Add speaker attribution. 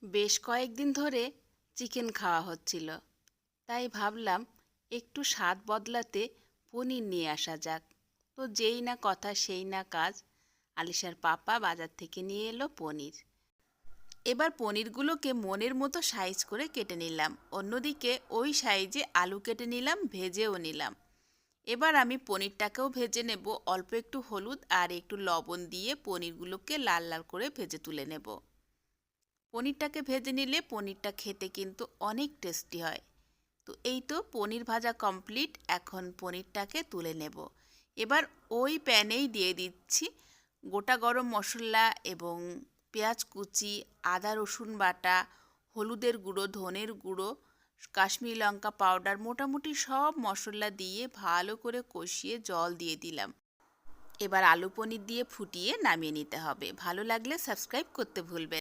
Speaker 1: বেশ কয়েকদিন ধরে চিকেন খাওয়া হচ্ছিল, তাই ভাবলাম একটু স্বাদ বদলাতে পনির নিয়ে আসা যাক। তো যেই না কথা সেই না কাজ, আলিশার পাপা বাজার থেকে নিয়ে এলো পনির। এবার পনিরগুলোকে মনের মতো সাইজ করে কেটে নিলাম, অন্যদিকে ওই সাইজে আলু কেটে নিলাম, ভেজেও নিলাম। এবার আমি পনিরটাকেও ভেজে নেব, অল্প একটু হলুদ আর একটু লবণ দিয়ে পনিরগুলোকে লাল লাল করে ভেজে তুলে নেব। পনিরটাকে ভেজে নিলে পনিরটা খেতে কিন্তু অনেক টেস্টি হয়। তো এই তো পনির ভাজা কমপ্লিট, এখন পনিরটাকে তুলে নেব। এবার ওই প্যানেই দিয়ে দিচ্ছি গোটা গরম মশলা এবং পেঁয়াজ কুচি, আদা রসুন বাটা, হলুদের গুঁড়ো, ধনের গুঁড়ো, কাশ্মীরি লঙ্কা পাউডার, মোটামুটি সব মশলা দিয়ে ভালো করে কষিয়ে জল দিয়ে দিলাম। এবার আলু পনির দিয়ে ফুটিয়ে নামিয়ে নিতে হবে। ভালো লাগলে সাবস্ক্রাইব করতে ভুলবেন।